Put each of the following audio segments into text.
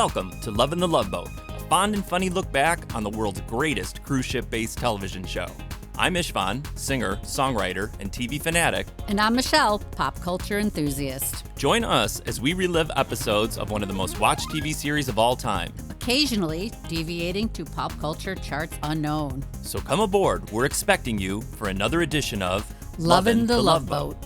Welcome to Lovin The Loveboat, a fond and funny look back on the world's greatest cruise ship-based television show. I'm Istvan, singer, songwriter, and TV fanatic. And I'm Michelle, pop culture enthusiast. Join us as we relive episodes of one of the most watched TV series of all time. Occasionally deviating to pop culture charts unknown. So come aboard, we're expecting you for another edition of Lovin The Loveboat.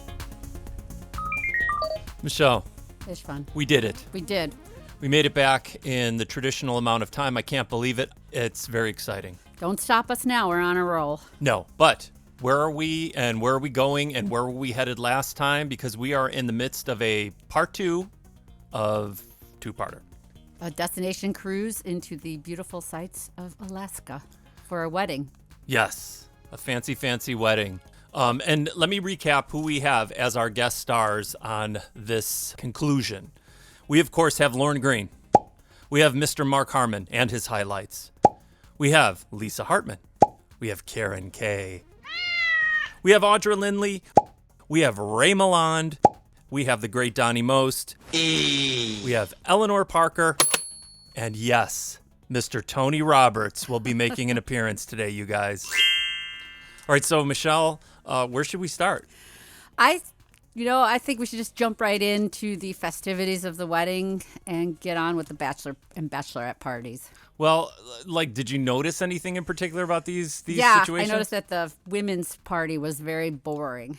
Michelle. Istvan. We did it. We did. We made it back in the traditional amount of time. I can't believe it. It's very exciting. Don't stop us now. We're on a roll. No, but where are we and where are we going and where were we headed last time? Because we are in the midst of a part 2 of two-parter. A destination cruise into the beautiful sights of Alaska for a wedding. Yes, a fancy, fancy wedding. And let me recap who we have as our guest stars on this conclusion. We, of course, have Lorne Green. We have Mr. Mark Harmon and his highlights. We have Lisa Hartman. We have Caren Kaye. We have Audra Lindley. We have Miland. We have the great Donny Most. We have Eleanor Parker. And yes, Mr. Tony Roberts will be making an appearance today, you guys. All right, so Michelle, where should we start? I think we should just jump right into the festivities of the wedding and get on with the bachelor and bachelorette parties. Well, did you notice anything in particular about these situations? situations? I noticed that the women's party was very boring.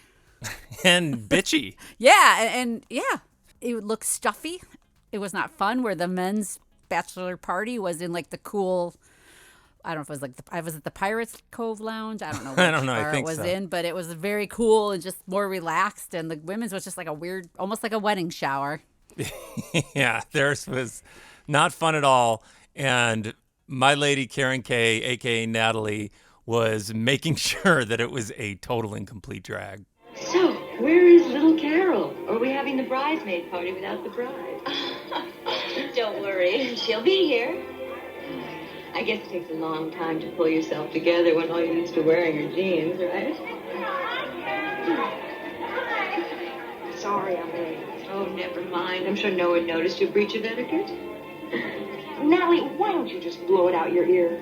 And bitchy. and it looked stuffy. It was not fun, where the men's bachelor party was in the cool, I don't know if it was I was at the Pirates Cove Lounge. I don't know which bar it was in, but it was very cool and just more relaxed. And the women's was just like a weird, almost like a wedding shower. Yeah, theirs was not fun at all. And my lady, Caren Kaye, a.k.a. Natalie, was making sure that it was a total and complete drag. So, where is little Carol? Or are we having the bridesmaid party without the bride? Don't worry, she'll be here. I guess it takes a long time to pull yourself together when all you're used to wearing are jeans, right? Sorry, I'm late. Oh, never mind. I'm sure no one noticed your breach of etiquette. Natalie, why don't you just blow it out your ear?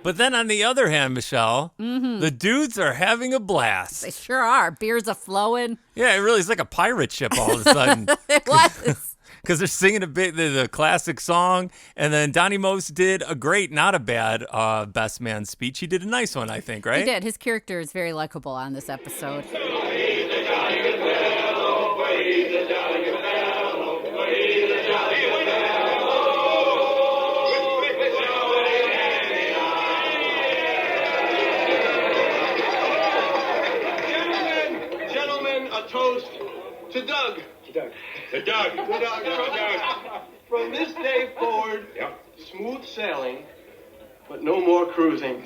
But then on the other hand, Michelle, the dudes are having a blast. They sure are. Beers are flowing. Yeah, it really is like a pirate ship all of a sudden. It was. Because they're singing the classic song, and then Donny Most did a great, not a bad best man speech. He did a nice one, I think, right? He did. His character is very likable on this episode. Gentlemen, a toast to Doug. To Doug. From this day forward, smooth sailing, but no more cruising.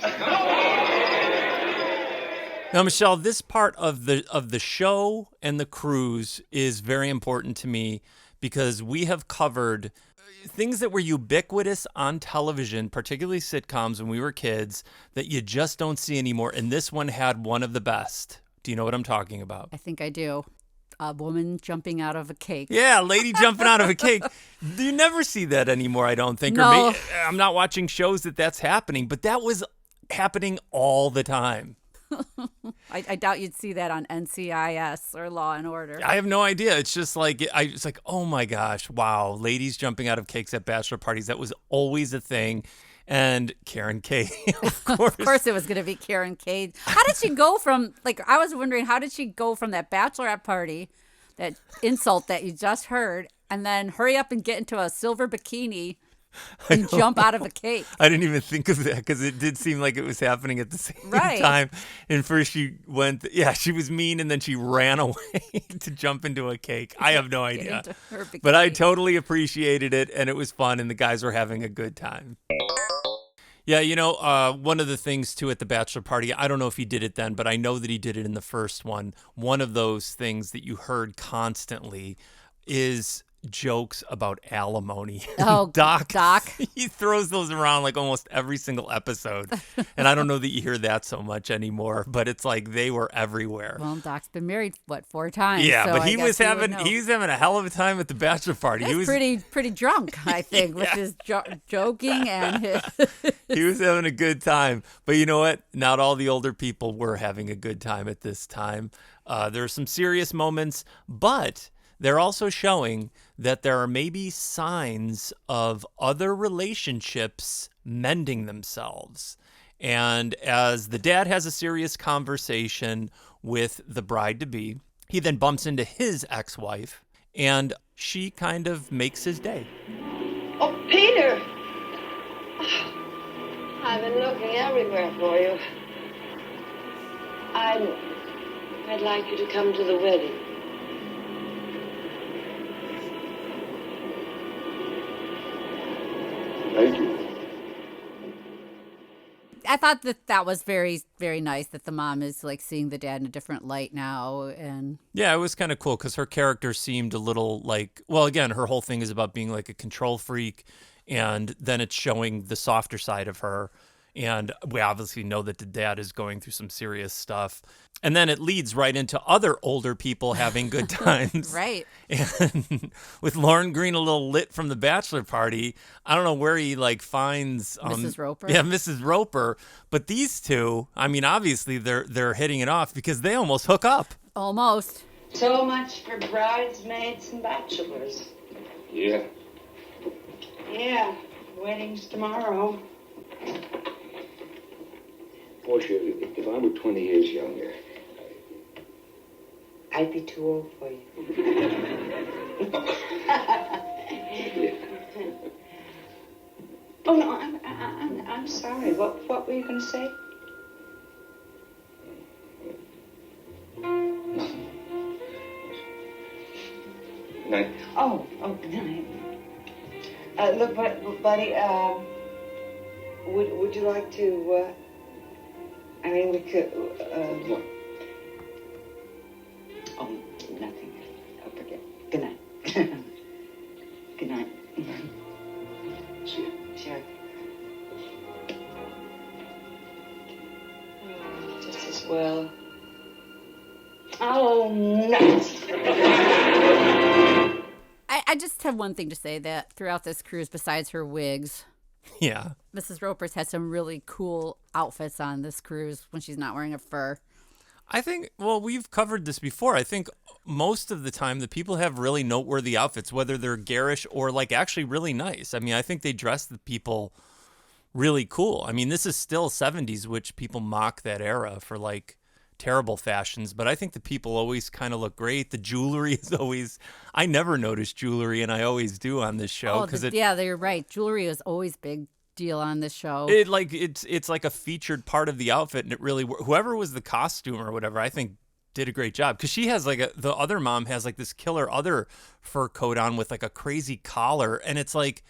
Now, Michelle, this part of the show and the cruise is very important to me because we have covered things that were ubiquitous on television, particularly sitcoms when we were kids, that you just don't see anymore. And this one had one of the best. Do you know what I'm talking about? I think I do. A woman jumping out of a cake. Yeah, a lady jumping out of a cake. You never see that anymore, I don't think. No. Or maybe, I'm not watching shows that's happening, but that was happening all the time. I doubt you'd see that on NCIS or Law and Order. I have no idea. It's just it's like, oh my gosh, wow, ladies jumping out of cakes at bachelor parties. That was always a thing. And Caren Kaye, of course. Of course it was going to be Caren Kaye. How did she go from, I was wondering, how did she go from that bachelorette party, that insult that you just heard, and then hurry up and get into a silver bikini and jump out of a cake? I didn't even think of that because it did seem like it was happening at the same time. And first she went, she was mean, and then she ran away to jump into a cake. I have no idea. But I totally appreciated it, and it was fun, and the guys were having a good time. Yeah, one of the things, too, at the bachelor party, I don't know if he did it then, but I know that he did it in the first one. One of those things that you heard constantly is jokes about alimony. Oh, Doc. Doc. He throws those around like almost every single episode. And I don't know that you hear that so much anymore, but it's like they were everywhere. Well, Doc's been married, 4 times? Yeah, so but I he guess was having would know. he was having a hell of a time at the bachelor party. He was pretty drunk, I think, with his joking and his. He was having a good time. But you know what? Not all the older people were having a good time at this time. There are some serious moments, but they're also showing that there are maybe signs of other relationships mending themselves. And as the dad has a serious conversation with the bride-to-be, he then bumps into his ex-wife, and she kind of makes his day. Oh, Peter! I've been looking everywhere for you. I'd like you to come to the wedding. Thank you. I thought that was very, very nice that the mom is like seeing the dad in a different light now. And Yeah, it was kind of cool because her character seemed a little like, well, again, her whole thing is about being like a control freak, and then it's showing the softer side of her. And we obviously know that the dad is going through some serious stuff. And then it leads right into other older people having good times. right. And with Lorne Green a little lit from the bachelor party, I don't know where he like finds Mrs. Roper. Yeah, Mrs. Roper. But these two, I mean, obviously they're hitting it off because they almost hook up. Almost. So much for bridesmaids and bachelors. Yeah. Yeah, wedding's tomorrow. Portia, if I were 20 years younger... I'd be too old for you. Oh no, I'm sorry. What were you going to say? Night. Oh, good night. Look, buddy. Would you like to? I mean, we could. What? Oh, nothing. I'll forget. Good night. Good night. See you. Sure. Just as well. Oh, nuts. I just have one thing to say that throughout this cruise, besides her wigs, Yeah. Mrs. Roper's had some really cool outfits on this cruise when she's not wearing a fur. I think, well, we've covered this before. I think most of the time the people have really noteworthy outfits, whether they're garish or like actually really nice. I mean, I think they dress the people really cool. I mean, this is still 70s, which people mock that era for like terrible fashions, but I think the people always kind of look great. The jewelry is always, I never notice jewelry, and I always do on this show. Yeah, you're right. Jewelry is always big deal on this show. It's like a featured part of the outfit, and it really, whoever was the costume or whatever, I think did a great job, because she has like the other mom has like this killer other fur coat on with like a crazy collar, and it's like,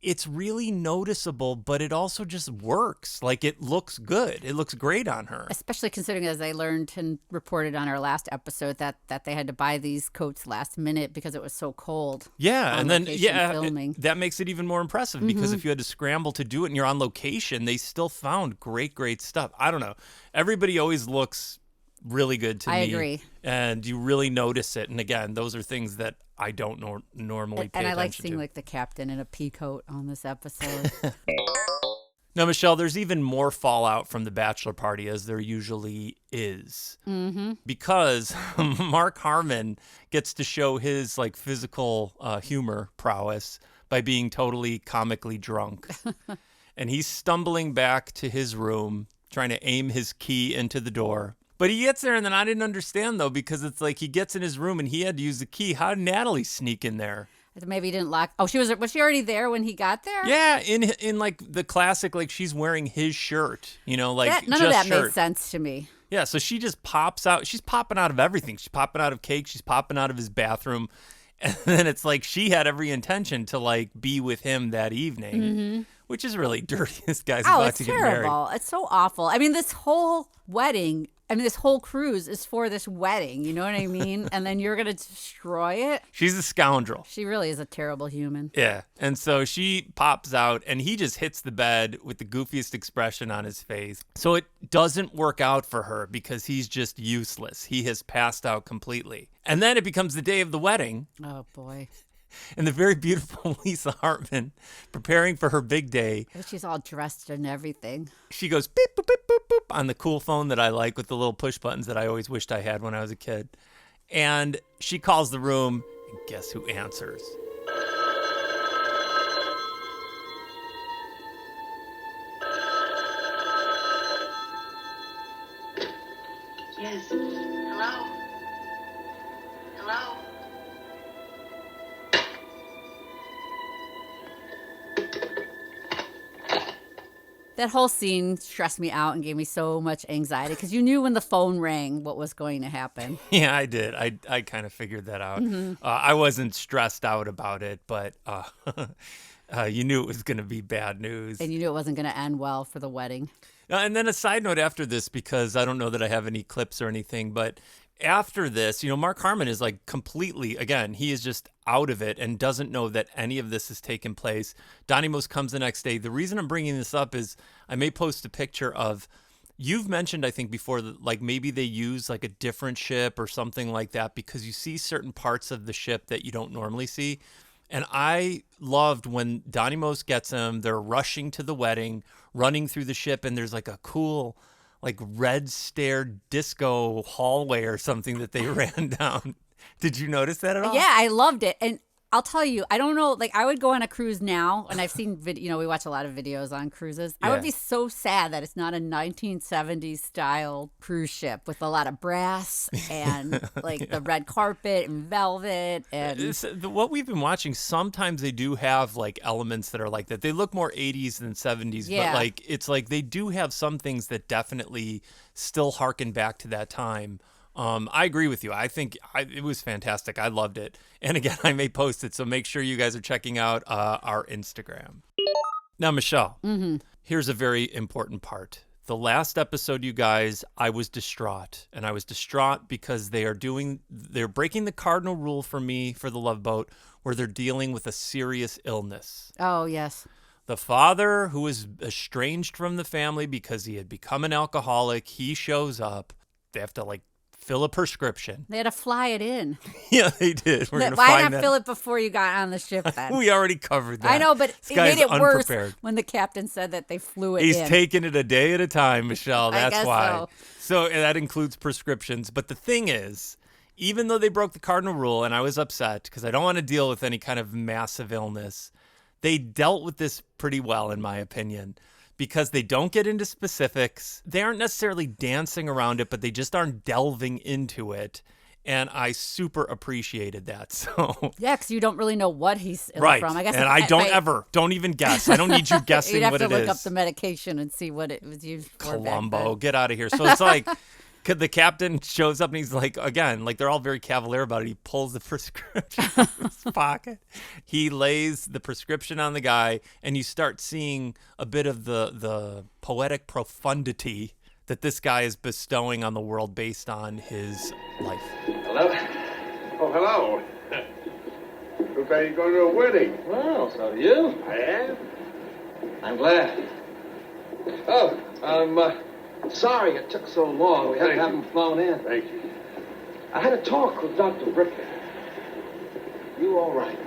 it's really noticeable, but it also just works. Like, it looks good. It looks great on her. Especially considering, as I learned and reported on our last episode, that they had to buy these coats last minute because it was so cold. Yeah, and then filming. that makes it even more impressive, because if you had to scramble to do it and you're on location, they still found great stuff. I don't know. Everybody always looks really good to me. I agree. And you really notice it. And again, those are things that I don't normally pay attention to. And I like seeing like the captain in a pea coat on this episode. Now, Michelle, there's even more fallout from the bachelor party, as there usually is. Because Mark Harmon gets to show his like physical humor prowess by being totally comically drunk. And he's stumbling back to his room, trying to aim his key into the door. But he gets there, and then I didn't understand, though, because it's like he gets in his room and he had to use the key. How did Natalie sneak in there? Maybe he didn't lock. Oh, was she already there when he got there? Yeah, in like the classic, like she's wearing his shirt, you know, like none just of that shirt. made sense to me. Yeah, so she just pops out. She's popping out of everything. She's popping out of cake. She's popping out of his bathroom. And then it's like she had every intention to like be with him that evening, which is really dirty. This guy's about to get married. It's terrible. It's so awful. I mean, this whole wedding I mean, this whole cruise is for this wedding. You know what I mean? And then you're going to destroy it? She's a scoundrel. She really is a terrible human. Yeah. And so she pops out and he just hits the bed with the goofiest expression on his face. So it doesn't work out for her because he's just useless. He has passed out completely. And then it becomes the day of the wedding. Oh, boy. And the very beautiful Lisa Hartman preparing for her big day. She's all dressed and everything. She goes beep, boop, beep, boop, boop on the cool phone that I like with the little push buttons that I always wished I had when I was a kid. And she calls the room, and guess who answers? Yes. Hello? Hello? That whole scene stressed me out and gave me so much anxiety because you knew when the phone rang what was going to happen. Yeah, I did. I kind of figured that out. I wasn't stressed out about it, but you knew it was going to be bad news. And you knew it wasn't going to end well for the wedding. And then a side note after this, because I don't know that I have any clips or anything, but after this, Mark Harmon is like completely, again, he is just out of it and doesn't know that any of this has taken place. Donny Most comes the next day. The reason I'm bringing this up is I may post a picture of, you've mentioned, I think before, that like maybe they use like a different ship or something like that because you see certain parts of the ship that you don't normally see. And I loved when Donny Most gets him, they're rushing to the wedding, running through the ship, and there's like a cool like red stair disco hallway or something that they ran down. Did you notice that at all? Yeah, I loved it. And I'll tell you, I don't know, like I would go on a cruise now, and I've seen, we watch a lot of videos on cruises. I would be so sad that it's not a 1970s style cruise ship with a lot of brass and like the red carpet and velvet. And what we've been watching, sometimes they do have like elements that are like that. They look more 80s than 70s, but like it's like they do have some things that definitely still harken back to that time. I agree with you. I think it was fantastic. I loved it. And again, I may post it, so make sure you guys are checking out our Instagram. Now, Michelle, here's a very important part. The last episode, you guys, I was distraught. And I was distraught because they're breaking the cardinal rule for me for the Love Boat, where they're dealing with a serious illness. Oh, yes. The father, who is estranged from the family because he had become an alcoholic, he shows up. They have to fill a prescription. They had to fly it in. Yeah, they did. Why not fill it before you got on the ship then? We already covered that. I know, but this it made it worse unprepared. when the captain said that they flew it He's in. taking it a day at a time, Michelle. That's I guess why. So that includes prescriptions. But the thing is, even though they broke the cardinal rule, and I was upset because I don't want to deal with any kind of massive illness, they dealt with this pretty well, in my opinion. Because they don't get into specifics. They aren't necessarily dancing around it, but they just aren't delving into it. And I super appreciated that. So yeah, because you don't really know what he's ill right. from. I guess, and I don't even guess. I don't need you guessing what it is. You'd have to look up the medication and see what it was used for. Columbo, get out of here. So it's like the captain shows up and he's like, again, they're all very cavalier about it. He pulls the prescription out of his pocket. He lays the prescription on the guy, and you start seeing a bit of the poetic profundity that this guy is bestowing on the world based on his life. Hello? Oh, hello. Looks like you're going to a wedding. Well, so do you. I am? I'm glad. Oh, sorry it took so long. We had to have him flown in. Thank you. I had a talk with Dr. Ricker. You all right?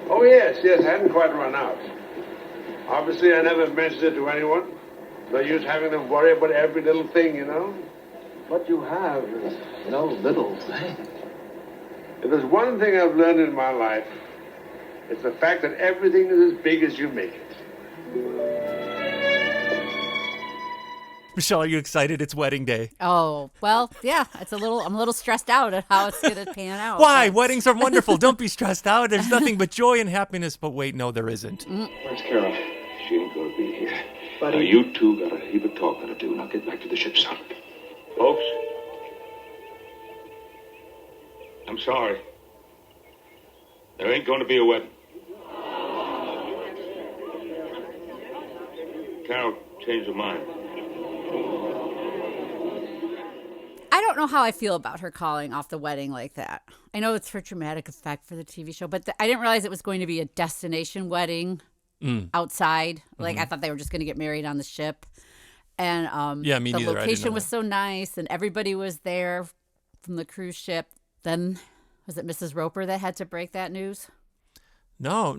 Oh, yes, I hadn't quite run out. Obviously, I never mentioned it to anyone. No use having them worry about every little thing, you know? What you have is no little thing. If there's one thing I've learned in my life, it's the fact that everything is as big as you make it. Michelle, are you excited? It's wedding day. Oh, well, yeah. I'm a little stressed out at how it's going to pan out. Why? Weddings are wonderful. Don't be stressed out. There's nothing but joy and happiness. But wait, no, there isn't. Where's Carol? She ain't gonna be here. Buddy. Now, you two got a heap of talking to do. Now get back to the ship, son. Folks, I'm sorry. There ain't going to be a wedding. Carol changed her mind. don't know how I feel about her calling off the wedding like that. I know it's for dramatic effect for the TV show, but I didn't realize it was going to be a destination wedding outside. Like, I thought they were just going to get married on the ship. And Yeah, me the neither. I didn't location know was that. so nice, and everybody was there from the cruise ship. Then, was it Mrs. Roper that had to break that news? No.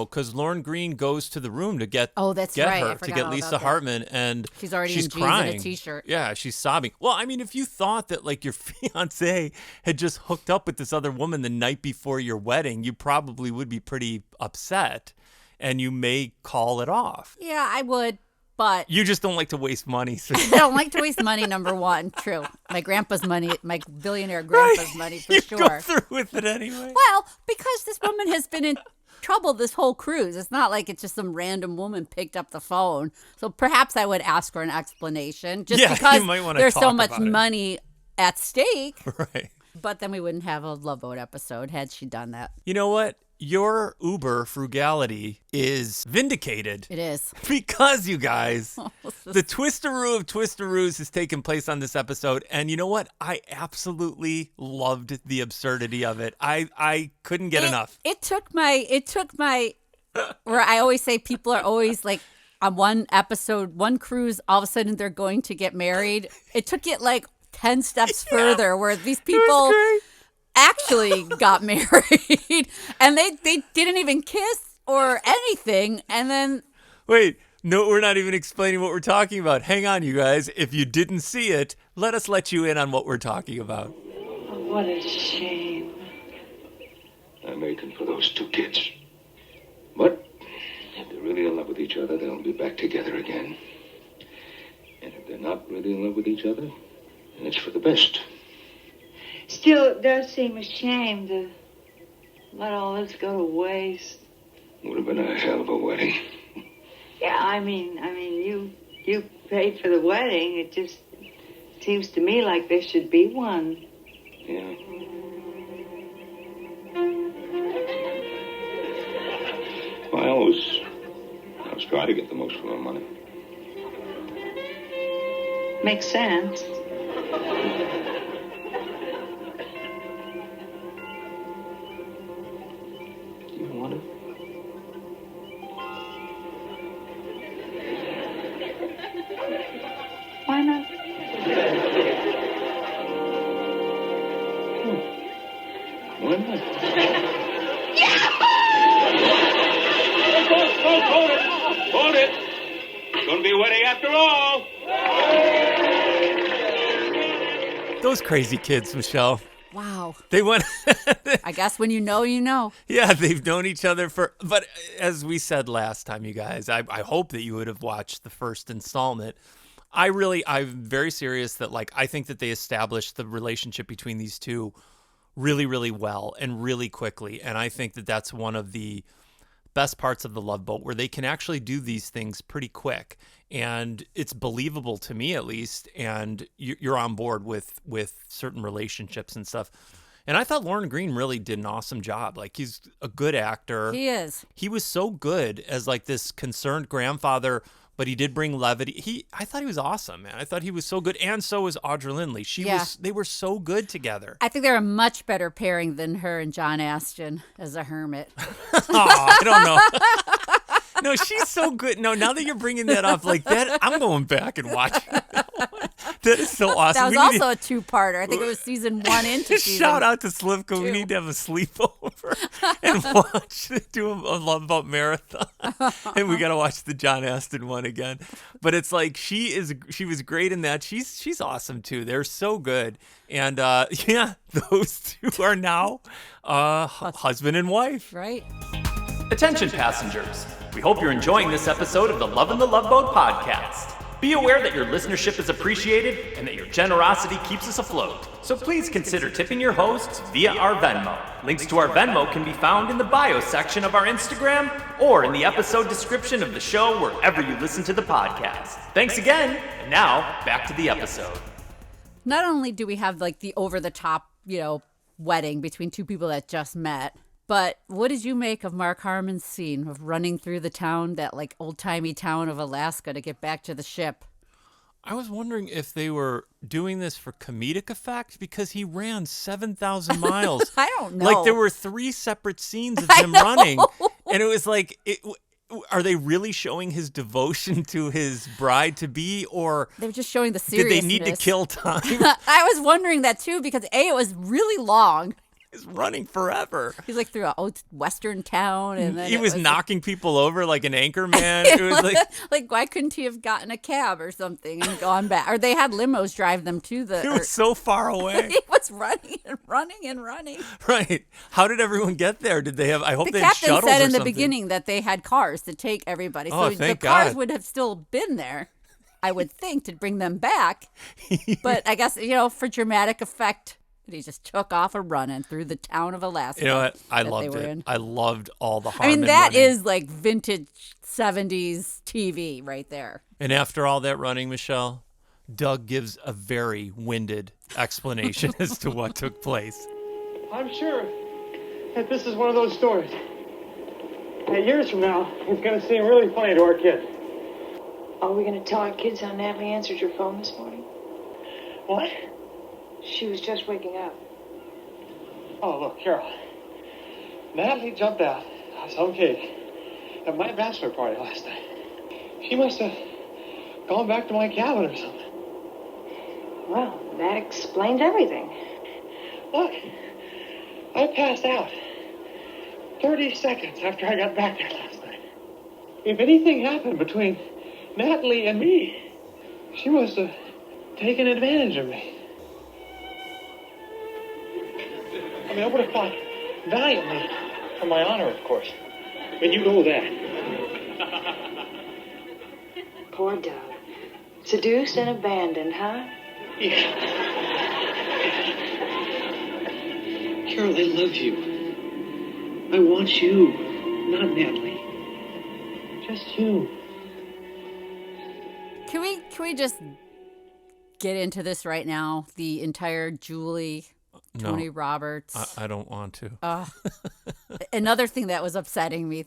Because Lorne Green goes to the room to get That's get right. I her to forgot get all Lisa about that. Hartman, and She's already in jeans and a crying. t-shirt. Yeah, she's sobbing. Well, I mean, if you thought that like your fiance had just hooked up with this other woman the night before your wedding, you probably would be pretty upset, and you may call it off. Yeah, I would, but You just don't like to waste money. So I don't like to waste money, number one. True. My grandpa's money, my billionaire grandpa's money for you sure. go through with it anyway. Well, because this woman has been in trouble this whole cruise. It's not like it's just some random woman picked up the phone. So perhaps I would ask for an explanation just Yeah, because you might wanna there's so talk much about it. money at stake. Right. But then we wouldn't have a Love Boat episode had she done that. You know what? Your Uber frugality is vindicated. It is. Because, you guys, the twisteroo of twisteroos has taken place on this episode. And you know what? I absolutely loved the absurdity of it. I couldn't get enough. It took my where I always say people are always like on one episode, one cruise, all of a sudden they're going to get married. It took it like 10 steps further where these people great. actually got married and they didn't even kiss or anything. And then Wait, no, we're not even explaining what we're talking about. Hang on, you guys. If you didn't see it, let us let you in on what we're talking about. Oh, what a shame. I'm aching for those two kids. But if they're really in love with each other, they'll be back together again. And if they're not really in love with each other, then it's for the best. Still, it does seem a shame to let all this go to waste. Would have been a hell of a wedding. Yeah, I mean, you paid for the wedding. It just seems to me like there should be one. Yeah. Well, I always try to get the most for my money. Makes sense. You don't want it? Why not? Why not? Hold it! It's gonna be a wedding after all! Those crazy kids, Michelle. wow. They went. I guess when you know, you know. Yeah, they've known each other for. But as we said last time, you guys, I hope that you would have watched the first installment. I'm very serious that I think that they established the relationship between these two really, really well and really quickly. And I think that that's one of the best parts of the Love Boat, where they can actually do these things pretty quick. And it's believable to me, at least. And you're on board with certain relationships and stuff. And I thought Lorne Green really did an awesome job. He's a good actor. He is. He was so good as this concerned grandfather, but he did bring levity. I thought he was awesome, man. I thought he was so good. And so was Audra Lindley. They were so good together. I think they're a much better pairing than her and John Aston as a hermit. Oh, I don't know. No, she's so good. No, now that you're bringing that up like that, I'm going back and watching that one. That is so awesome. That was also a two-parter. I think it was season 1 into season Shout out to Slivka. We 2. need to have a sleepover and do a Love Boat marathon. And we got to watch the John Aston one again. But it's she was great in that. She's awesome too. They're so good. And yeah, those two are now husband and wife. right? Attention passengers. We hope you're enjoying this episode of the Lovin The Loveboat podcast. Be aware that your listenership is appreciated and that your generosity keeps us afloat. So please consider tipping your hosts via our Venmo. Links to our Venmo can be found in the bio section of our Instagram or in the episode description of the show wherever you listen to the podcast. Thanks again, and now back to the episode. Not only do we have the over-the-top, wedding between two people that just met, but what did you make of Mark Harmon's scene of running through the town, that old-timey town of Alaska, to get back to the ship? I was wondering if they were doing this for comedic effect because he ran 7,000 miles. I don't know. Like there were 3 separate scenes of him running, and it was like, are they really showing his devotion to his bride to be, or they were just showing the did seriousness. they need to kill time? I was wondering that too because it was really long. He's running forever. He's like through a old western town, and then He was knocking people over like an anchor man. It It was like why couldn't he have gotten a cab or something and gone back? Or they had limos drive them to the. it was so far away. He was running and running and running. Right. How did everyone get there? Did they have? I hope The they had captain shuttles said or in the something. beginning that they had cars to take everybody, Oh, so thank the cars God. would have still been there. I would think to bring them back, but I guess for dramatic effect. He just took off a running through the town of Alaska. You know what? I that loved they were it. in. I loved all the I Harmon mean, that running. is like vintage 70s TV right there. And after all that running, Michelle, Doug gives a very winded explanation as to what took place. I'm sure that this is one of those stories that years from now, it's going to seem really funny to our kids. Are we going to tell our kids how Natalie answered your phone this morning? What? She was just waking up. Oh, look, Carol. Natalie jumped out some cake at my bachelor party last night. She must have gone back to my cabin or something. Well, that explains everything. Look, I passed out 30 seconds after I got back there last night. If anything happened between Natalie and me, she must have taken advantage of me. I mean, I would have fought valiantly for my honor, of course. And you know that. Poor Doug. Seduced and abandoned, huh? Yeah. Carol, I love you. I want you, not Natalie. Just you. Can we just get into this right now? The entire Julie, Tony Roberts. I don't want to. Another thing that was upsetting me.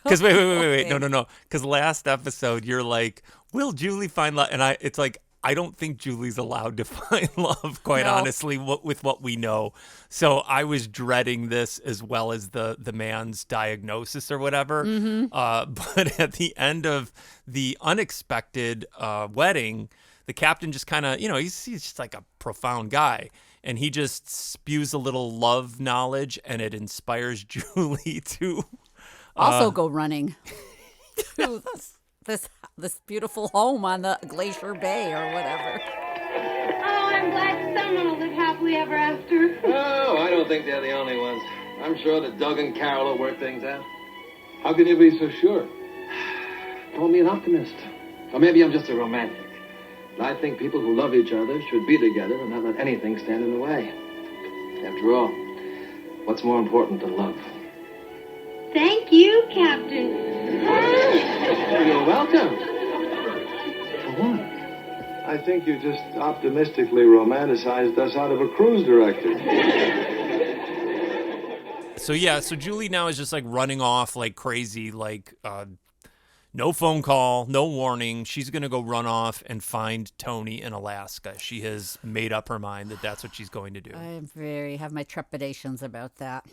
Because wait. No. Because last episode, you're like, will Julie find love? And it's like, I don't think Julie's allowed to find love, quite No. honestly, with what we know. So I was dreading this as well as the man's diagnosis or whatever. Mm-hmm. But at the end of the unexpected wedding, the captain just kind of, he's just like a profound guy. And he just spews a little love knowledge, and it inspires Julie to Also go running to this beautiful home on the Glacier Bay or whatever. Oh, I'm glad someone will live happily ever after. Oh, I don't think they're the only ones. I'm sure that Doug and Carol will work things out. How can you be so sure? Call me an optimist. Or maybe I'm just a romantic. And I think people who love each other should be together and not let anything stand in the way. After all, what's more important than love? Thank you, Captain. You're welcome. For what? I think you just optimistically romanticized us out of a cruise director. So Julie now is just like running off like crazy, like no phone call, no warning. She's going to go run off and find Tony in Alaska. She has made up her mind that that's what she's going to do. I have my trepidations about that.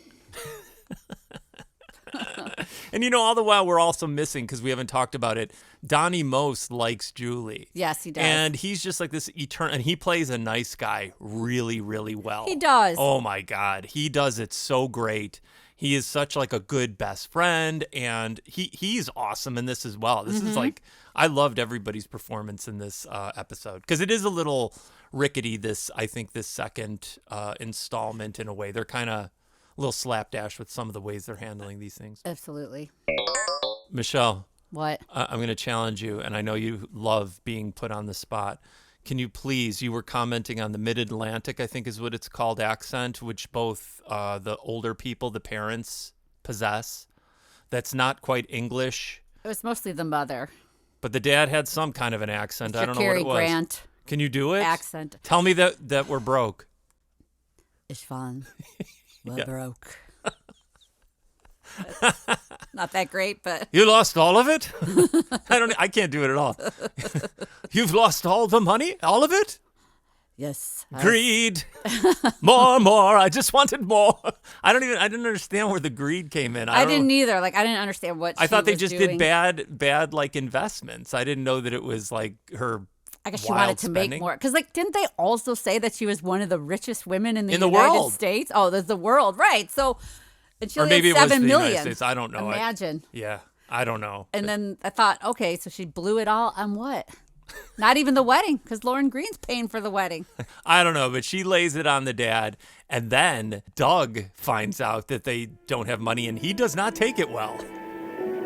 And all the while we're also missing, because we haven't talked about it, Donny Most likes Julie. Yes, he does. And he's just like this eternal, and he plays a nice guy really, really well. He does. Oh my God. He does it so great. He is such like a good best friend, and he's awesome in this as well. This is like, I loved everybody's performance in this episode, because it is a little rickety, I think this second installment in a way. They're kind of a little slapdash with some of the ways they're handling these things. Absolutely. Michelle, What? I'm going to challenge you, and I know you love being put on the spot. Can you please, you were commenting on the Mid-Atlantic, I think is what it's called, accent, which both the older people, the parents, possess. That's not quite English, It was mostly the mother. but the dad had some kind of an accent. I don't know what Cary it was. Grant Can you do it? accent. Tell me that we're broke. Istvan. We're Yeah. broke. Not that great, but You lost all of it? I can't do it at all. You've lost all the money? All of it? yes. Greed. More. I just wanted more. I didn't understand where the greed came in. I didn't either. Like, I didn't understand what I thought they was just doing. did bad like investments. I didn't know that it was like her. I guess she wild wanted to spending. make more. Because, like, didn't they also say that she was one of the richest women in the In the United world. States? Oh, there's the world. Right. So, and she Or only maybe had it was 7 the million. United States. I don't know. Imagine. Yeah, I don't know. And then I thought, okay, so she blew it all on what? Not even the wedding, because Lorne Green's paying for the wedding. I don't know, but she lays it on the dad. And then Doug finds out that they don't have money, and he does not take it well.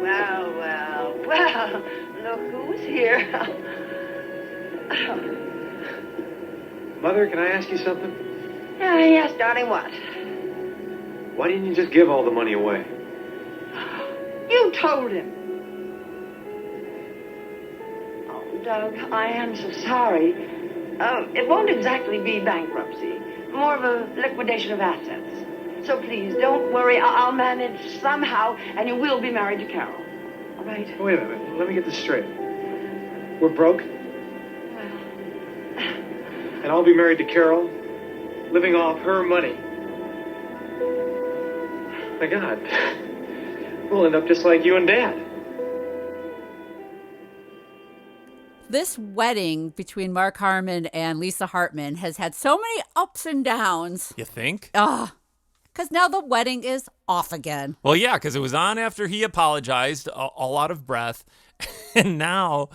Well, look who's here. Mother, can I ask you something? Yes, darling, what? Why didn't you just give all the money away? You told him. Oh, Doug, I am so sorry. It won't exactly be bankruptcy. More of a liquidation of assets. So please, don't worry. I'll manage somehow, and you will be married to Carol. All right? Wait a minute. Let me get this straight. We're broke, and I'll be married to Carol, living off her money. My God. We'll end up just like you and Dad. This wedding between Mark Harmon and Lisa Hartman has had so many ups and downs. You think? Because now the wedding is off again. Well, yeah, because it was on after he apologized, all out of breath. And now,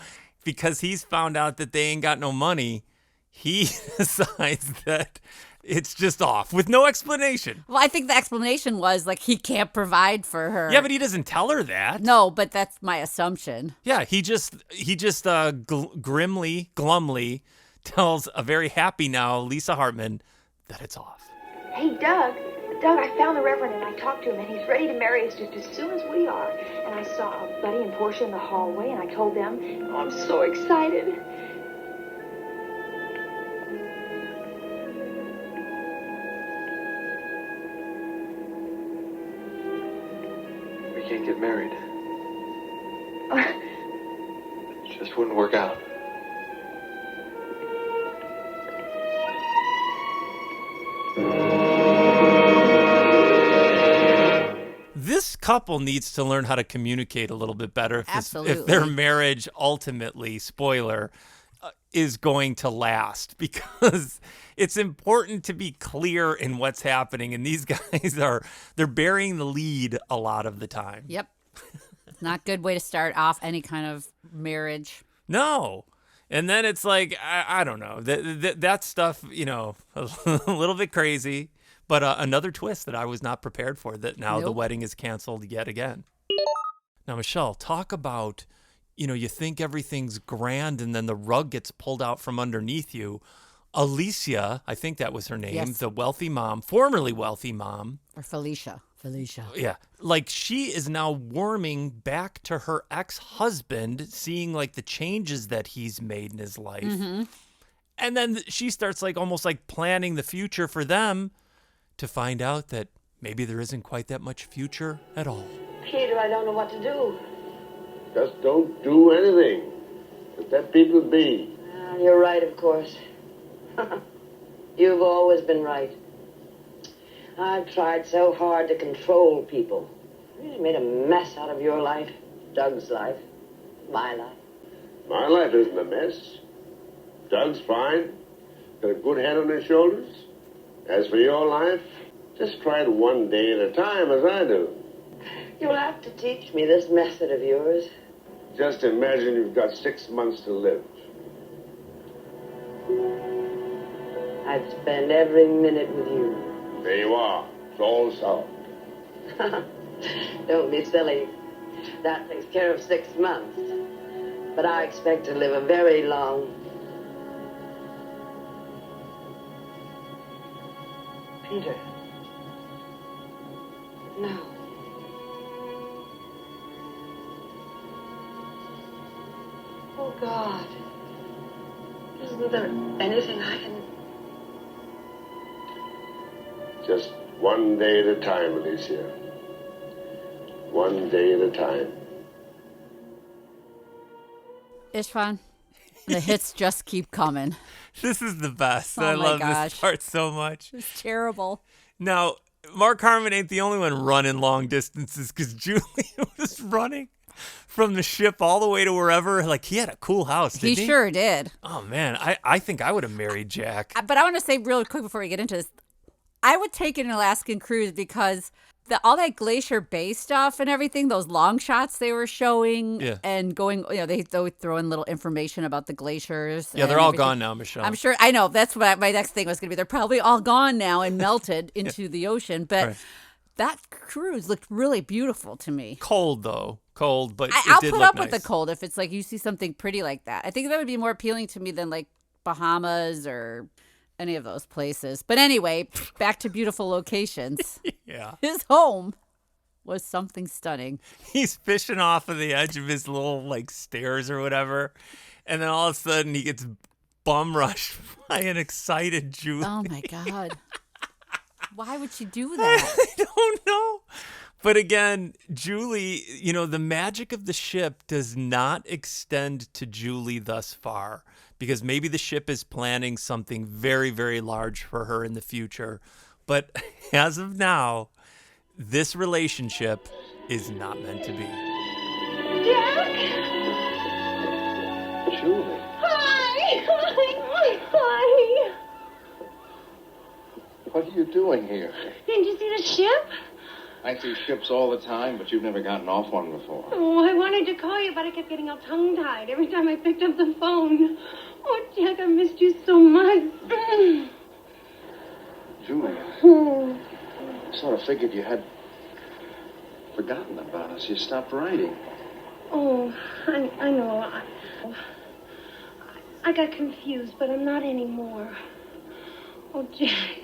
because he's found out that they ain't got no money, he decides that it's just off with no explanation. Well, I think the explanation was like he can't provide for her. Yeah, but he doesn't tell her that. No, but that's my assumption. Yeah, he just glumly tells a very happy now Lisa Hartman that it's off. Hey, Doug, I found the Reverend and I talked to him, and he's ready to marry us just as soon as we are. And I saw Buddy and Portia in the hallway, and I told them, oh, I'm so excited. We can't get married. It just wouldn't work out. This couple needs to learn how to communicate a little bit better if their marriage ultimately, spoiler, is going to last, because it's important to be clear in what's happening, and these guys they're burying the lead a lot of the time. Yep. Not a good way to start off any kind of marriage. No. And then it's like, I don't know, that stuff, you know, a little bit crazy. But another twist that I was not prepared for, that now the wedding is canceled yet again. Now, Michelle, talk about, you know, you think everything's grand and then the rug gets pulled out from underneath you. Alicia, I think that was her name, Yes. the wealthy mom, formerly wealthy mom. Or Felicia. Yeah. Like, she is now warming back to her ex-husband, seeing like the changes that he's made in his life. Mm-hmm. And then she starts like almost like planning the future for them, to find out that maybe there isn't quite that much future at all. Peter, I don't know what to do. Just don't do anything. Just let people be. You're right, of course. You've always been right. I've tried so hard to control people. Really made a mess out of your life, Doug's life, my life. My life isn't a mess. Doug's fine. Got a good head on his shoulders. As for your life, just try it one day at a time, as I do. You'll have to teach me this method of yours. Just imagine you've got 6 months to live. I'd spend every minute with you. There you are. It's all solved. Don't be silly. That takes care of 6 months. But I expect to live a very long. Peter. No. Oh, God. Isn't there anything I can... Just one day at a time, Alicia. one day at a time. Istvan, the hits just keep coming. This is the best. Oh I my love gosh. this part so much. It's terrible. Now, Mark Harmon ain't the only one running long distances because Julie was running from the ship all the way to wherever. Like, he had a cool house, didn't he? He sure did. Oh, man. I think I would have married Jack. But I want to say real quick before we get into this, I would take an Alaskan cruise because all that Glacier Bay stuff and everything, those long shots they were showing and going, they would throw in little information about the glaciers. Yeah, they're all gone now, Michelle. I'm sure. I know. That's what my next thing was going to be. They're probably all gone now and melted into the ocean. But that cruise looked really beautiful to me. Cold, though. Cold, but I'll did put look up nice. with the cold if it's like you see something pretty like that. I think that would be more appealing to me than like Bahamas or any of those places. But anyway, back to beautiful locations. Yeah. His home was something stunning. He's fishing off of the edge of his little like stairs or whatever. And then all of a sudden he gets bum rushed by an excited Julie. Oh my God. Why would she do that? I don't know. But again, Julie, the magic of the ship does not extend to Julie thus far because maybe the ship is planning something very, very large for her in the future. But as of now, this relationship is not meant to be. Jack? Julie. Hi! Hi! What are you doing here? Didn't you see the ship? I see ships all the time, but you've never gotten off one before. Oh, I wanted to call you, but I kept getting all tongue-tied every time I picked up the phone. Oh, Jack, I missed you so much. Julie, I sort of figured you had forgotten about us. You stopped writing. Oh, I know. I got confused, but I'm not anymore. Oh, Jack,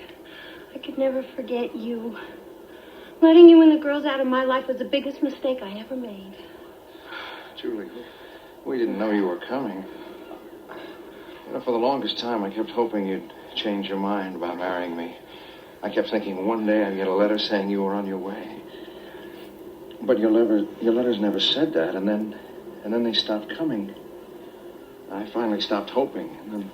I could never forget you. Letting you and the girls out of my life was the biggest mistake I ever made. Julie, we didn't know you were coming. For the longest time, I kept hoping you'd change your mind about marrying me. I kept thinking one day I'd get a letter saying you were on your way. But your letters never said that, and then they stopped coming. I finally stopped hoping, and then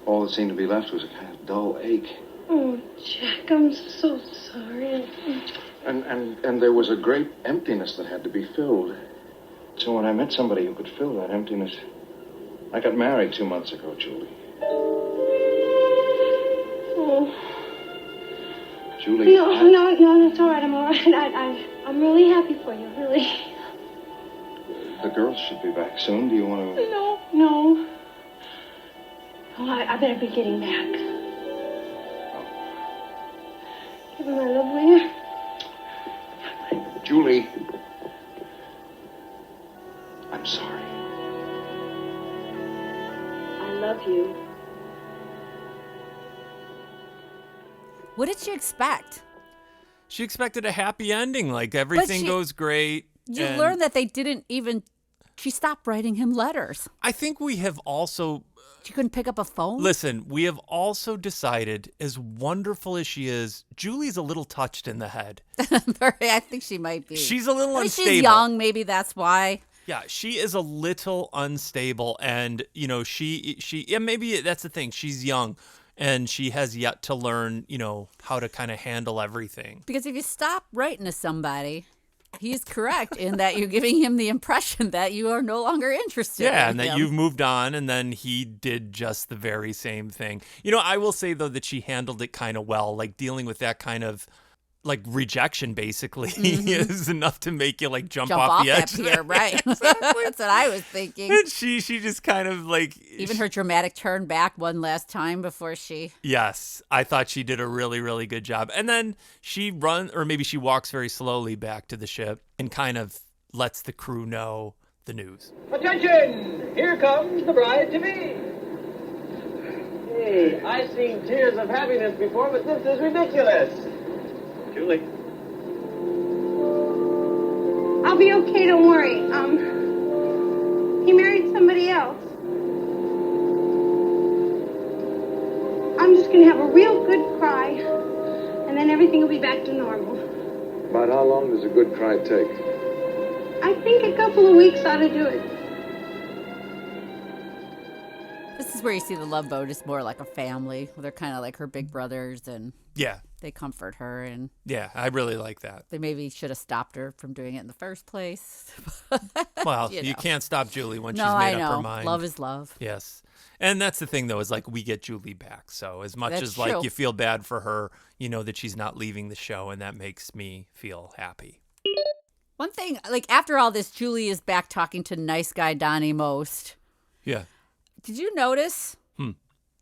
all that seemed to be left was a kind of dull ache. Oh, Jack, I'm so sorry. And there was a great emptiness that had to be filled. So when I met somebody who could fill that emptiness, I got married 2 months ago, Julie. Oh. Julie. No, that's all right. I'm all right. I'm really happy for you, really. The girls should be back soon. Do you want to... No. Oh, I better be getting back. Give him my love, will you? Julie. I'm sorry. I love you. What did she expect? She expected a happy ending, like everything goes great. You learned that they didn't even... She stopped writing him letters. I think we have also... She couldn't pick up a phone? Listen, we have also decided, as wonderful as she is, Julie's a little touched in the head. I think she might be. She's a little unstable. She's young, maybe that's why. Yeah, she is a little unstable, and, maybe that's the thing. She's young, and she has yet to learn, how to kind of handle everything. Because if you stop writing to somebody... He's correct in that you're giving him the impression that you are no longer interested in and him. that you've moved on, and then he did just the very same thing. I will say, though, that she handled it kind of well, like dealing with that kind of like rejection basically is enough to make you like jump off the edge. That pier, right? Exactly. That's what I was thinking. And she just kind of like even her dramatic turn back one last time before she. Yes, I thought she did a really, really good job. And then she maybe she walks very slowly back to the ship and kind of lets the crew know the news. Attention! Here comes the bride to be. Hey, I've seen tears of happiness before, but this is ridiculous. Julie. I'll be okay, don't worry. He married somebody else. I'm just gonna have a real good cry, and then everything will be back to normal. About how long does a good cry take? I think a couple of weeks ought to do it. This is where you see the Love Boat is more like a family. They're kind of like her big brothers, and Yeah. they comfort her, and Yeah, I really like that. they maybe should have stopped her from doing it in the first place. Well, You you know. can't stop Julie when No, she's I made up her know. mind. Love is love. Yes. And that's the thing, though, is like we get Julie back. So as much That's as like true. you feel bad for her, you know that she's not leaving the show, and that makes me feel happy. One thing, like after all this, Julie is back talking to nice guy Donny Most. Yeah. Did you notice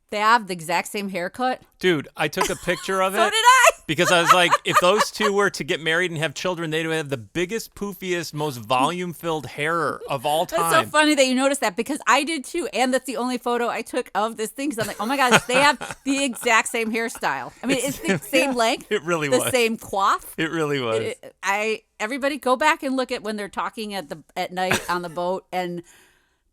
they have the exact same haircut? Dude, I took a picture of it. So did I. Because I was like, if those two were to get married and have children, they'd have the biggest, poofiest, most volume-filled hair of all time. That's so funny that you noticed that because I did too. And that's the only photo I took of this thing. Because I'm like, oh my gosh, they have the exact same hairstyle. I mean, it's the same length. It really the was. same coif. It really was. Everybody go back and look at when they're talking at night on the boat, and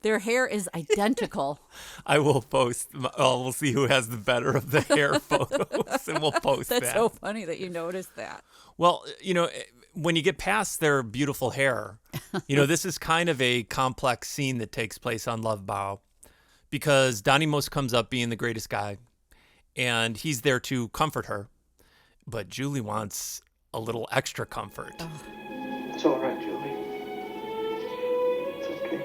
their hair is identical. I will post. We'll see who has the better of the hair photos, and we'll post That's that. so funny that you noticed that. Well, you know, when you get past their beautiful hair, you know, this is kind of a complex scene that takes place on Love Bow, because Donny Most comes up being the greatest guy, and he's there to comfort her, but Julie wants a little extra comfort. It's all right, Julie. It's okay.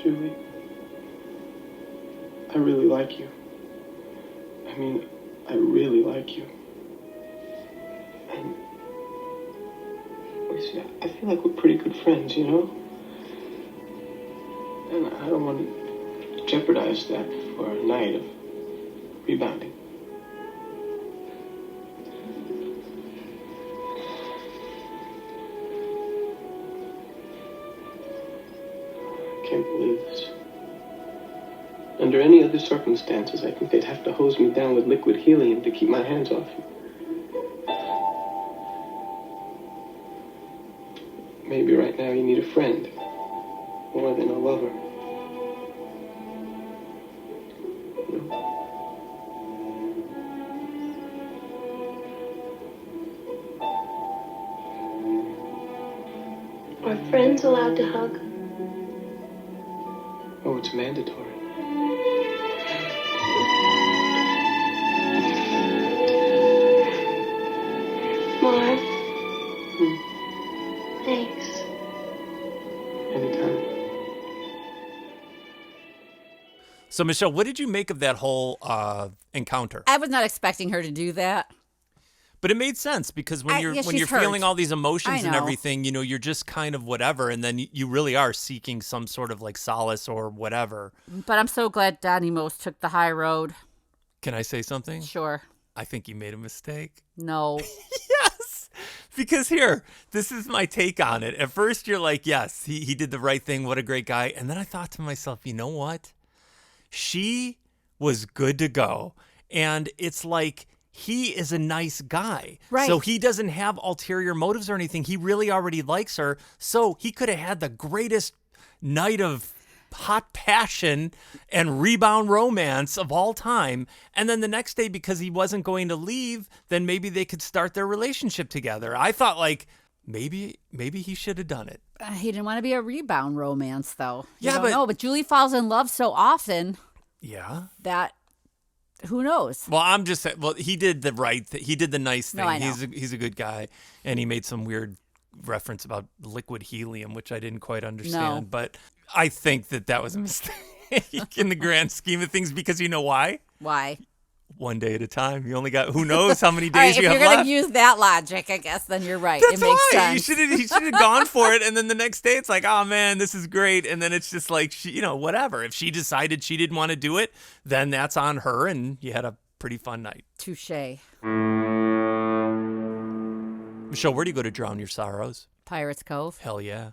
Julie, I really like you. I mean, I really like you. And, you see, I feel like we're pretty good friends, you know? And I don't want to jeopardize that for a night of rebounding. I can't believe this. Under any other circumstances, I think they'd have to hose me down with liquid helium to keep my hands off you. Maybe right now you need a friend more than a lover. Are friends allowed to hug? Oh, it's mandatory. Marv? Thanks. Anytime. So, Michelle, what did you make of that whole encounter? I was not expecting her to do that. But it made sense because when you're she's feeling hurt. all these emotions I and know. everything, you know, you're just kind of whatever, and then you really are seeking some sort of like solace or whatever. But I'm so glad Donny Most took the high road. Can I say something? Sure. I think you made a mistake. No. Yes. Because here, this is my take on it. At first, you're like, yes, he did the right thing. What a great guy. And then I thought to myself, you know what? She was good to go. And it's like, he is a nice guy. Right. So he doesn't have ulterior motives or anything. He really already likes her. So he could have had the greatest night of hot passion and rebound romance of all time. And then the next day, because he wasn't going to leave, then maybe they could start their relationship together. I thought like maybe he should have done it. He didn't want to be a rebound romance, though. Yeah, but Julie falls in love so often. Yeah. That who knows? Well, I'm just saying, well, he did the right thing. He did the nice thing. No, I know. He's a good guy. And he made some weird reference about liquid helium, which I didn't quite understand. No. But I think that was a mistake in the grand scheme of things, because you know why? Why? One day at a time. You only got, who knows how many All right, days you if have you're left. going to use that logic, I guess, then you're right. That's it makes why. sense. He should have gone for it, and then the next day it's like, oh man, this is great, and then it's just like, she, whatever. If she decided she didn't want to do it, then that's on her, and you had a pretty fun night. Touche. Michelle, where do you go to drown your sorrows? Pirates Cove. Hell yeah.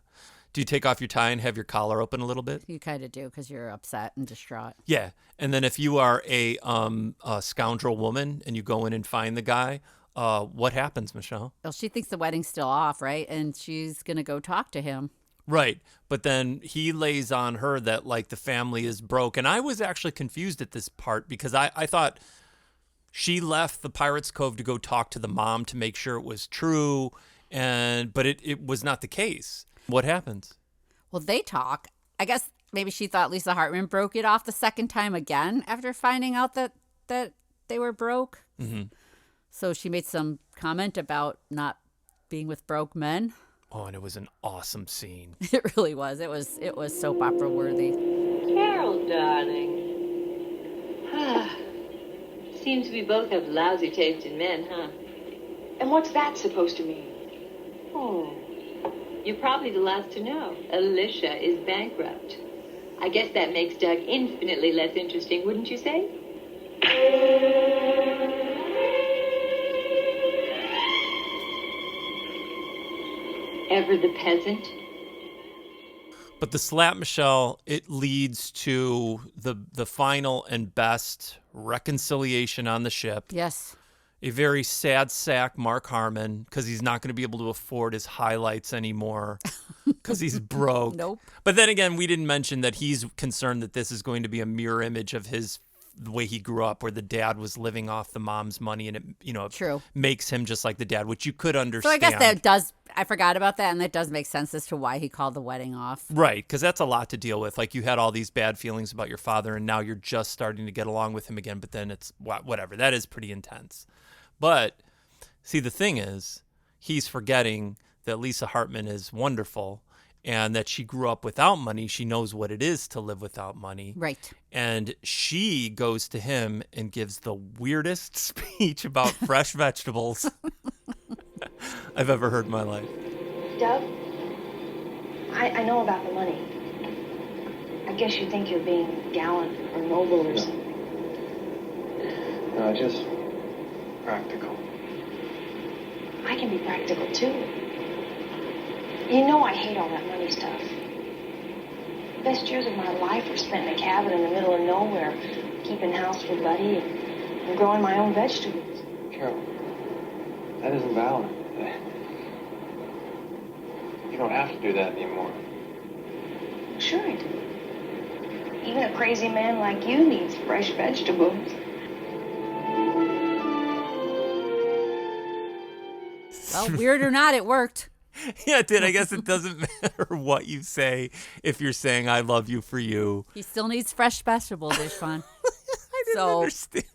Do you take off your tie and have your collar open a little bit? You kind of do because you're upset and distraught. Yeah. And then if you are a scoundrel woman and you go in and find the guy, what happens, Michelle? Well, she thinks the wedding's still off, right? And she's going to go talk to him. Right. But then he lays on her that, like, the family is broke. And I was actually confused at this part because I thought she left the Pirates Cove to go talk to the mom to make sure it was true. But it was not the case. What happens? Well, they talk. I guess maybe she thought Lisa Hartman broke it off the second time again after finding out that they were broke. Mm-hmm. So she made some comment about not being with broke men. Oh, and it was an awesome scene. It really was. It was soap opera worthy. Carol, darling. Seems we both have lousy taste in men, huh? And what's that supposed to mean? Oh, you're probably the last to know. Alicia is bankrupt. I guess that makes Doug infinitely less interesting, wouldn't you say? Ever the peasant? But the slap Michelle, it leads to the final and best reconciliation on the ship. Yes. A very sad sack Mark Harmon, because he's not going to be able to afford his highlights anymore because he's broke. Nope. But then again, we didn't mention that he's concerned that this is going to be a mirror image of the way he grew up, where the dad was living off the mom's money, and it True. makes him just like the dad, which you could understand. So I guess that does, I forgot about that, and that does make sense as to why he called the wedding off. Right, because that's a lot to deal with. Like, you had all these bad feelings about your father, and now you're just starting to get along with him again, but then it's whatever. That is pretty intense. But, see, the thing is, he's forgetting that Lisa Hartman is wonderful and that she grew up without money. She knows what it is to live without money. Right. And she goes to him and gives the weirdest speech about fresh vegetables I've ever heard in my life. Doug, I know about the money. I guess you think you're being gallant or noble or something. No, just practical. I can be practical, too. You know I hate all that money stuff. The best years of my life were spent in a cabin in the middle of nowhere, keeping house for Buddy and growing my own vegetables. Carol, that isn't valid. You don't have to do that anymore. Sure I do. Even a crazy man like you needs fresh vegetables. Well, weird or not, it worked. Yeah, it did. I guess it doesn't matter what you say if you're saying I love you for you. He still needs fresh vegetables, Istvan. I didn't understand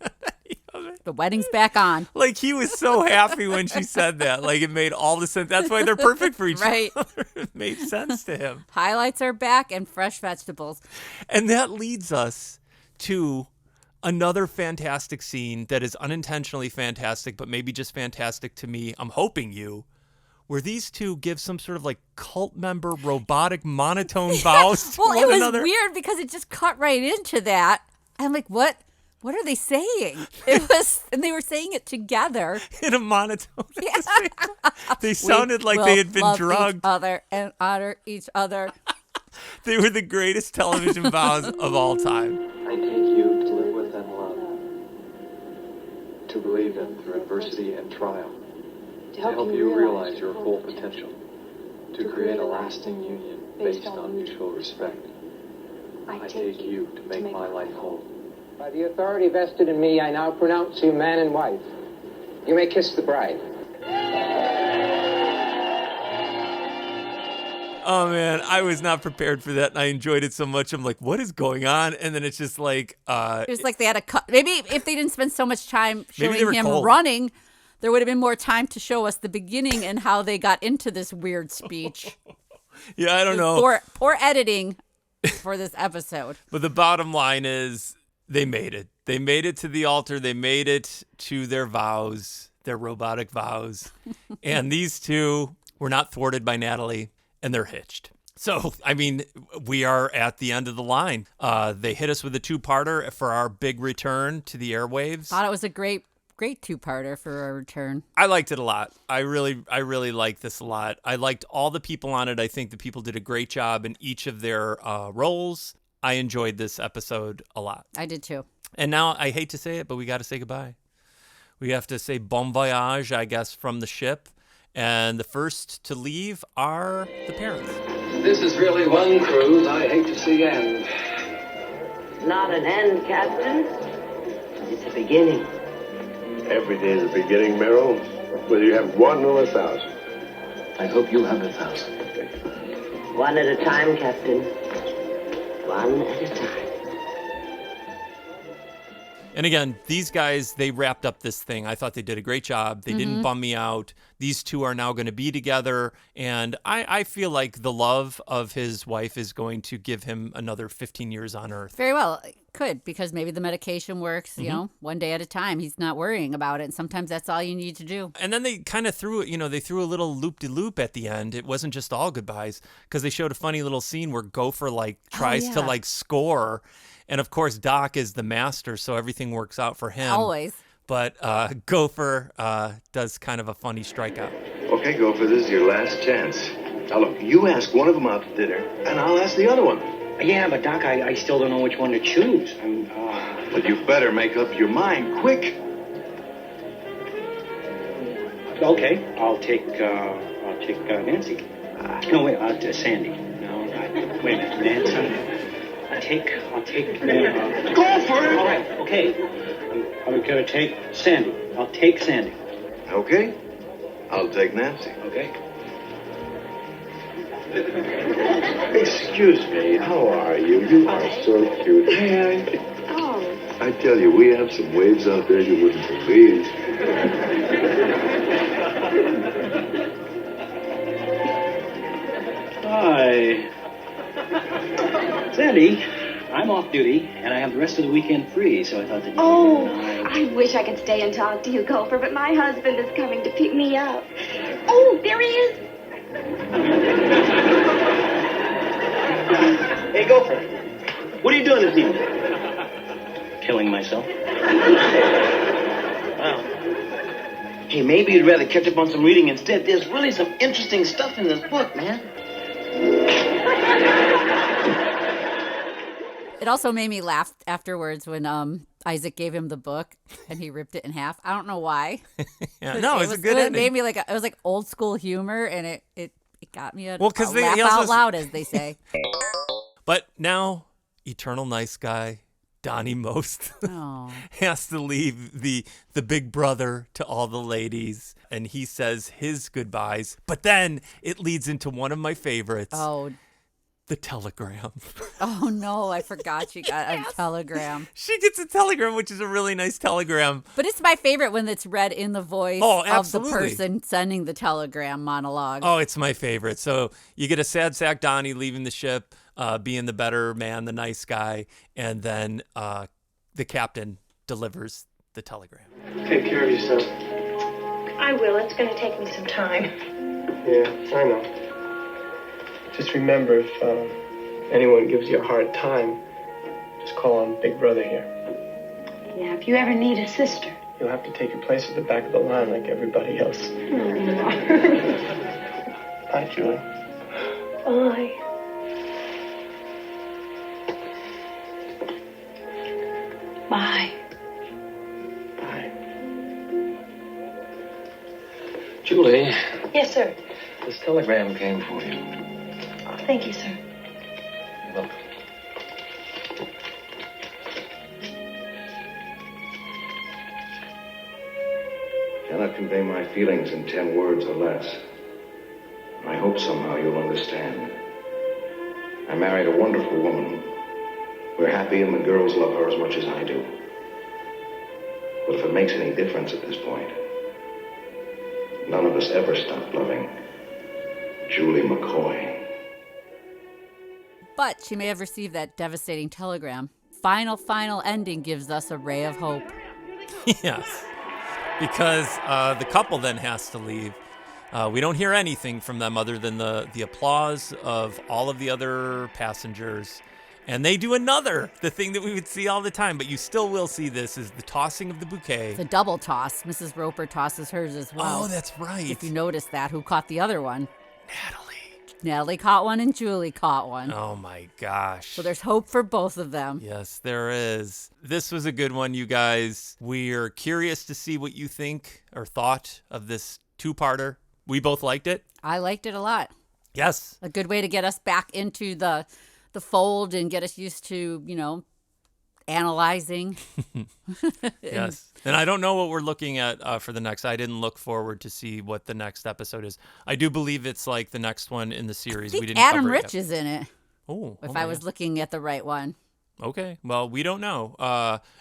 any of it. The wedding's back on. Like, he was so happy when she said that. Like, it made all the sense. That's why they're perfect for each Right. other. It made sense to him. Highlights are back and fresh vegetables. And that leads us to another fantastic scene that is unintentionally fantastic, but maybe just fantastic to me. I'm hoping you. Where these two give some sort of like cult member robotic monotone vows to Well, one it was another. weird because it just cut right into that. I'm like, what are they saying? It was, and they were saying it together In a monotone. Yeah. They sounded We like they had will been love drugged. each other and honor each other. They were the greatest television vows of all time. I take you to live with and love, to believe in through adversity and trial, to help you realize your full potential, to create a lasting union based on mutual respect. I take you to make my life whole. By the authority vested in me, I now pronounce you man and wife. You may kiss the bride. Oh, man, I was not prepared for that, and I enjoyed it so much. I'm like, what is going on? And then it's just like... It was like they had a cut. Maybe if they didn't spend so much time Maybe they showing were him cold. running, there would have been more time to show us the beginning and how they got into this weird speech. Yeah, I don't know. Poor editing for this episode. But the bottom line is they made it. They made it to the altar. They made it to their vows, their robotic vows. And these two were not thwarted by Natalie, and they're hitched. So, I mean, we are at the end of the line. They hit us with a two-parter for our big return to the airwaves. Thought it was a great two-parter for our return. I liked it a lot. I really liked this a lot. I liked all the people on it. I think the people did a great job in each of their roles. I enjoyed this episode a lot. I did too. And now, I hate to say it, but we got to say goodbye. We have to say bon voyage, I guess, from the ship. And the first to leave are the parents. This is really one cruise I hate to see end. Not an end, Captain. It's a beginning. Every day is a beginning, Merrill, whether you have 1 or 1,000. I hope you'll have 1,000. One at a time, Captain. One at a time. And again, these guys, they wrapped up this thing. I thought they did a great job. They didn't bum me out. These two are now going to be together. And I feel like the love of his wife is going to give him another 15 years on Earth. Very well. It could, because maybe the medication works, you know, one day at a time. He's not worrying about it. And sometimes that's all you need to do. And then they kind of threw it, they threw a little loop-de-loop at the end. It wasn't just all goodbyes, because they showed a funny little scene where Gopher, tries to, score. And, of course, Doc is the master, so everything works out for him. Always. But Gopher does kind of a funny strikeout. Okay, Gopher, this is your last chance. Now, look, you ask one of them out to dinner, and I'll ask the other one. Yeah, but Doc, I still don't know which one to choose. But you better make up your mind, quick. Okay, I'll take Nancy. No, wait, Sandy. No, wait a minute, Nancy. I'll take. Go for it! All right, okay. I'm gonna take Sandy. I'll take Sandy. Okay, I'll take Nancy. Okay. Excuse me, how are you? You are so cute. Hey, I tell you, we have some waves out there you wouldn't believe. Hi. Sandy, I'm off duty, and I have the rest of the weekend free, so I thought that... Oh, I wish I could stay and talk to you, Gopher, but my husband is coming to pick me up. Oh, there he is. Hey, Gopher, what are you doing this evening? Killing myself. Wow. Hey, maybe you'd rather catch up on some reading instead. There's really some interesting stuff in this book, man. It also made me laugh afterwards when Isaac gave him the book and he ripped it in half. I don't know why. It's a good ending. It made me it was like old school humor, and it got me because they laugh out loud, as they say. But now, eternal nice guy Donny Most has to leave the big brother to all the ladies, and he says his goodbyes. But then it leads into one of my favorites. Oh. The telegram. Oh, no, I forgot she got a telegram. She gets a telegram, which is a really nice telegram. But it's my favorite when it's read in the voice of the person sending the telegram monologue. Oh, it's my favorite. So you get a sad sack Donny leaving the ship, being the better man, the nice guy, and then the captain delivers the telegram. Take care of yourself. I will. It's going to take me some time. Yeah, I know. Just remember, if anyone gives you a hard time, just call on Big Brother here. Yeah, if you ever need a sister. You'll have to take your place at the back of the line like everybody else. Bye, Julie. Bye. Bye. Bye. Julie. Yes, sir. This telegram came for you. Thank you, sir. You're welcome. Cannot convey my feelings in 10 words or less. I hope somehow you'll understand. I married a wonderful woman. We're happy and the girls love her as much as I do. But if it makes any difference at this point, none of us ever stopped loving Julie McCoy. But she may have received that devastating telegram. Final ending gives us a ray of hope. Yes, because the couple then has to leave. We don't hear anything from them other than the applause of all of the other passengers. And they do the thing that we would see all the time, but you still will see this, is the tossing of the bouquet. It's a double toss. Mrs. Roper tosses hers as well. Oh, that's right. If you notice that, who caught the other one? Natalie caught one and Julie caught one. Oh, my gosh. So there's hope for both of them. Yes, there is. This was a good one, you guys. We're curious to see what you think or thought of this two-parter. We both liked it. I liked it a lot. Yes. A good way to get us back into the fold and get us used to, analyzing. Yes. And I don't know what we're looking at for the next. I didn't look forward to see what the next episode is. I do believe it's like the next one in the series. I We think didn't Adam cover it Rich yet. is in it. Oh, if I was looking at the right one. Okay. Well, we don't know.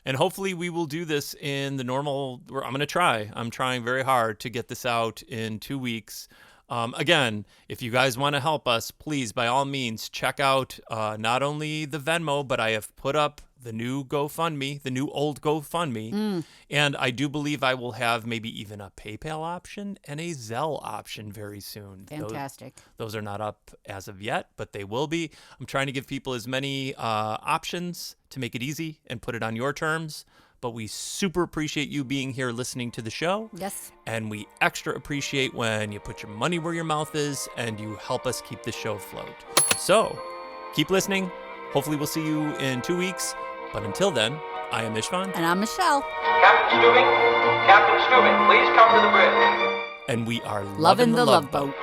And hopefully we will do this in the normal. I'm going to try. I'm trying very hard to get this out in 2 weeks. Again, if you guys want to help us, please, by all means, check out not only the Venmo, but I have put up the new GoFundMe, the new old GoFundMe. And I do believe I will have maybe even a PayPal option and a Zelle option very soon. Fantastic. Those are not up as of yet, but they will be. I'm trying to give people as many options to make it easy and put it on your terms. But we super appreciate you being here listening to the show. Yes. And we extra appreciate when you put your money where your mouth is and you help us keep the show afloat. So keep listening. Hopefully we'll see you in 2 weeks. But until then, I am Istvan. And I'm Michelle. Captain Stubing, please come to the bridge. And we are Lovin' the Loveboat.